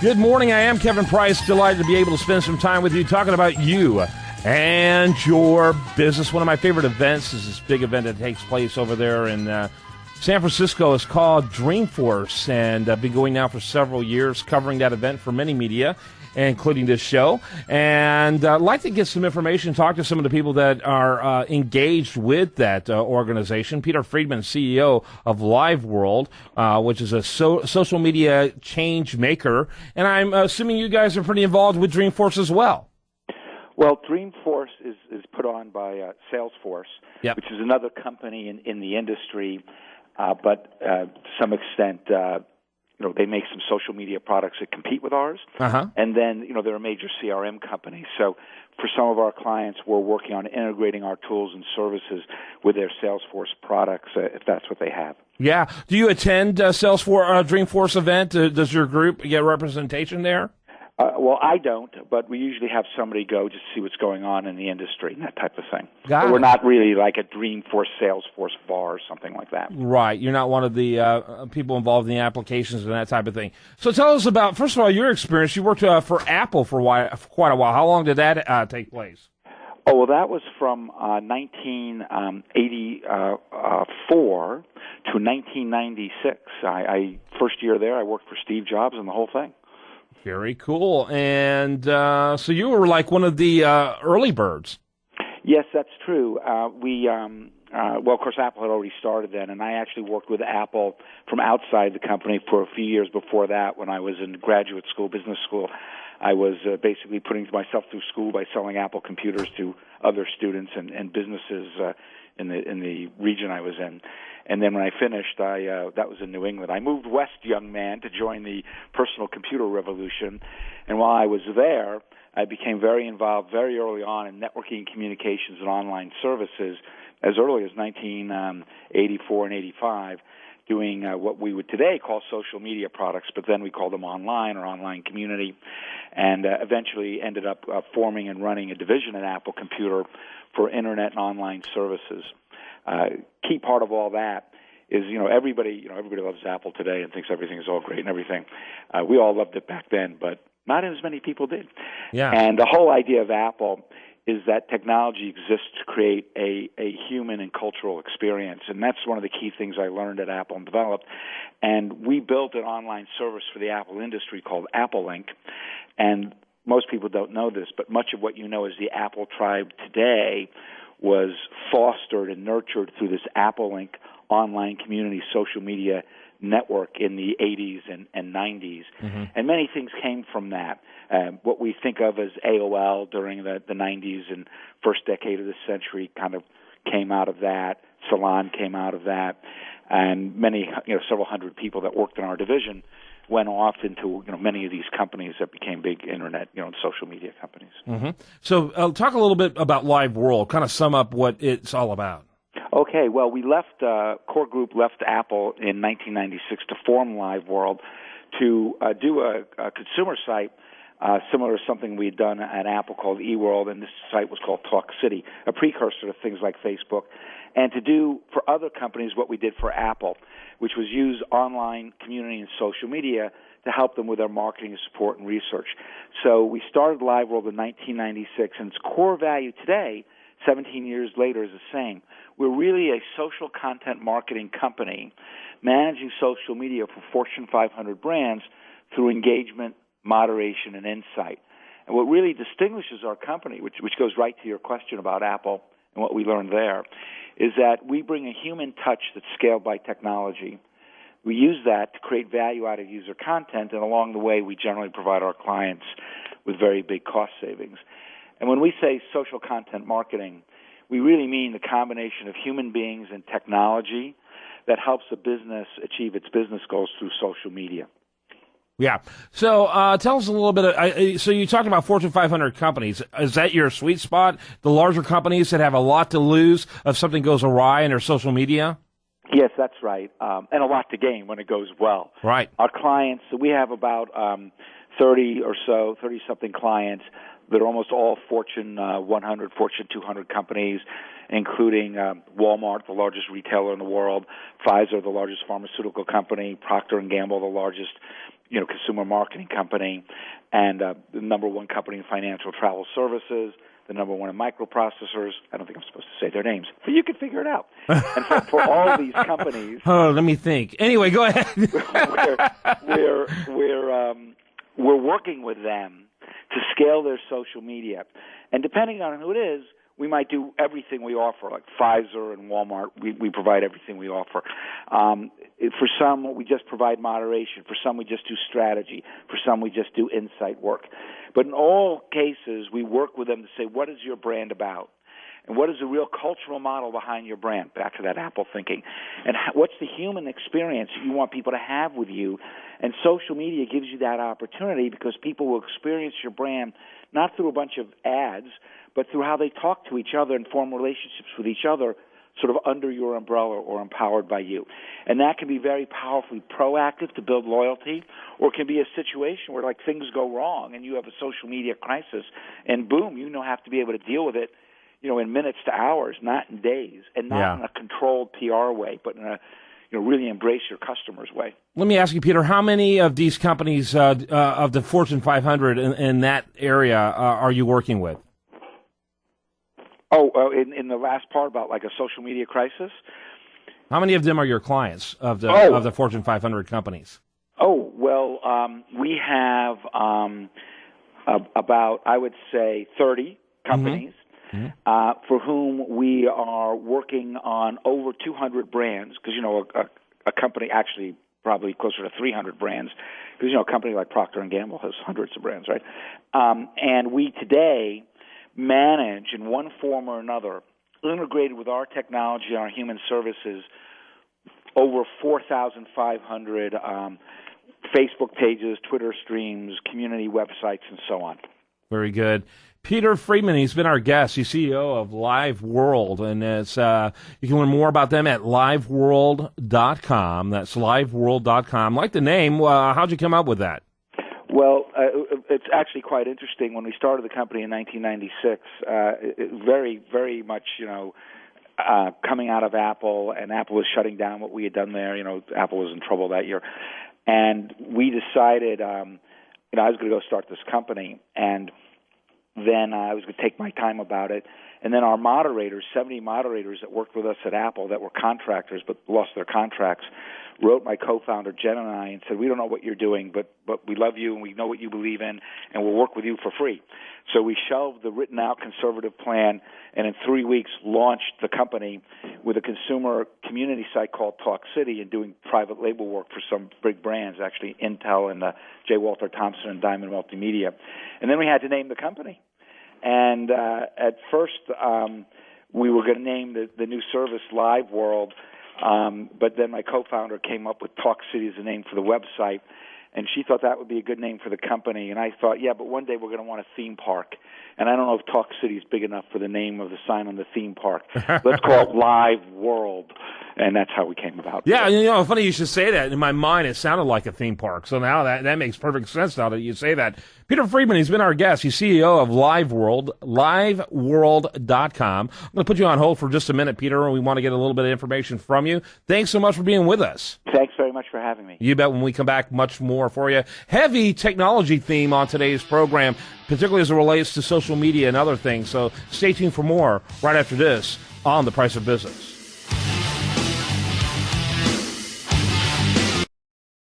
Good morning. I am Kevin Price. Delighted to be able to spend some time with you talking about you and your business. One of my favorite events is this big event that takes place over there in San Francisco. It's called Dreamforce, and I've been going now for several years covering that event for many media, including this show. And I'd like to get some information, talk to some of the people that are engaged with that organization. Peter Friedman, CEO of LiveWorld, which is a social media change maker. And I'm assuming you guys are pretty involved with Dreamforce as well. Well, Dreamforce is put on by Salesforce, Yep. which is another company in the industry, but to some extent, they make some social media products that compete with ours. Uh-huh. And then, they're a major CRM company. So for some of our clients, we're working on integrating our tools and services with their Salesforce products, if that's what they have. Yeah. Do you attend Salesforce Dreamforce event? Does your group get representation there? Well, I don't, but we usually have somebody go just to see what's going on in the industry and that type of thing. Got it. We're not really like a Dreamforce, Salesforce VAR or something like that. Right. You're not one of the people involved in the applications and that type of thing. So tell us about, first of all, your experience. You worked for Apple for quite a while. How long did that take place? Oh, well, that was from 1984 to 1996. First year there, I worked for Steve Jobs and the whole thing. Very cool. And so you were like one of the early birds. Yes, that's true. Well, of course, Apple had already started then, and I actually worked with Apple from outside the company for a few years before that. When I was in graduate school, business school, I was basically putting myself through school by selling Apple computers to other students and businesses in the region I was in. And then when I finished, that was in New England. I moved west, young man, to join the personal computer revolution. And while I was there, I became very involved very early on in networking, communications, and online services as early as 1984 and 85, doing what we would today call social media products, but then we called them online or online community, and eventually ended up forming and running a division at Apple Computer for Internet and online services. Key part of all that is, everybody loves Apple today and thinks everything is all great and everything. We all loved it back then, but not as many people did. Yeah. And the whole idea of Apple is that technology exists to create a human and cultural experience, and that's one of the key things I learned at Apple and developed. And we built an online service for the Apple industry called Apple Link, and most people don't know this, but much of what you know as the Apple tribe today was fostered and nurtured through this Apple Link online community social media network in the 80s and 90s. Mm-hmm. And many things came from that. What we think of as AOL during the 90s and first decade of the century kind of came out of that. Salon came out of that. And many, several hundred people that worked in our division went off into many of these companies that became big internet, and social media companies. Mm-hmm. So talk a little bit about LiveWorld, kind of sum up what it's all about. Okay, well, we left, Core Group left Apple in 1996 to form LiveWorld to do a consumer site similar to something we had done at Apple called eWorld, and this site was called Talk City, a precursor to things like Facebook, and to do for other companies what we did for Apple, which was use online community and social media to help them with their marketing support and research. So we started LiveWorld in 1996, and its core value today, 17 years later, is the same. We're really a social content marketing company managing social media for Fortune 500 brands through engagement, moderation, and insight. And what really distinguishes our company, which goes right to your question about Apple and what we learned there, is that we bring a human touch that's scaled by technology. We use that to create value out of user content, and along the way, we generally provide our clients with very big cost savings. And when we say social content marketing, we really mean the combination of human beings and technology that helps a business achieve its business goals through social media. Yeah. So tell us a little bit. So you talked about Fortune 500 companies. Is that your sweet spot? The larger companies that have a lot to lose if something goes awry in their social media? Yes, that's right. And a lot to gain when it goes well. Right. Our clients, we have about 30-something clients that are almost all Fortune 100, Fortune 200 companies, including Walmart, the largest retailer in the world, Pfizer, the largest pharmaceutical company, Procter & Gamble, the largest consumer marketing company, and the number one company in financial travel services, the number one in microprocessors. I don't think I'm supposed to say their names, but you can figure it out. And for all these companies, oh, let me think. Anyway, go ahead. we're working with them to scale their social media, and depending on who it is, we might do everything we offer, like Pfizer and Walmart. We provide everything we offer. For some, we just provide moderation. For some, we just do strategy. For some, we just do insight work. But in all cases, we work with them to say, what is your brand about? And what is the real cultural model behind your brand? Back to that Apple thinking. And what's the human experience you want people to have with you? And social media gives you that opportunity because people will experience your brand not through a bunch of ads, but through how they talk to each other and form relationships with each other sort of under your umbrella or empowered by you. And that can be very powerfully proactive to build loyalty, or it can be a situation where like things go wrong and you have a social media crisis, and boom, you have to be able to deal with it, in minutes to hours, not in days, and not in a controlled PR way, but in a really embrace your customers way. Let me ask you, Peter, how many of these companies of the Fortune 500 in that area are you working with? In the last part about like a social media crisis? How many of them are your clients of the Fortune 500 companies? Oh, well, we have about, I would say, 30 companies for whom we are working on over 200 brands, because, a company actually probably closer to 300 brands, because, a company like Procter & Gamble has hundreds of brands, right? And we today manage in one form or another, integrated with our technology and our human services, over 4,500 Facebook pages, Twitter streams, community websites, and so on. Very good. Peter Friedman, he's been our guest. He's CEO of Live World, and it's, you can learn more about them at liveworld.com. That's liveworld.com. Like the name, how'd you come up with that? Well, it's actually quite interesting. When we started the company in 1996, very, very much, coming out of Apple, and Apple was shutting down what we had done there. Apple was in trouble that year. And we decided, I was going to go start this company, and then I was going to take my time about it. And then our moderators, 70 moderators that worked with us at Apple that were contractors but lost their contracts, wrote my co-founder Jen and I and said, we don't know what you're doing, but we love you and we know what you believe in, and we'll work with you for free. So we shelved the written-out conservative plan, and in 3 weeks launched the company with a consumer community site called Talk City, and doing private label work for some big brands, actually Intel and J. Walter Thompson and Diamond Multimedia. And then we had to name the company. And at first we were going to name the new service Live World, but then my co-founder came up with Talk City as a name for the website, and she thought that would be a good name for the company. And I thought, yeah, but one day we're going to want a theme park. And I don't know if Talk City is big enough for the name of the sign on the theme park. Let's call it Live World. And that's how we came about. Yeah, funny you should say that. In my mind, it sounded like a theme park. So now that makes perfect sense now that you say that. Peter Friedman, he's been our guest. He's CEO of Live World, liveworld.com. I'm going to put you on hold for just a minute, Peter, and we want to get a little bit of information from you. Thanks so much for being with us. Thanks very much for having me. You bet. When we come back, much more for you. Heavy technology theme on today's program, particularly as it relates to social media and other things. So stay tuned for more right after this on The Price of Business.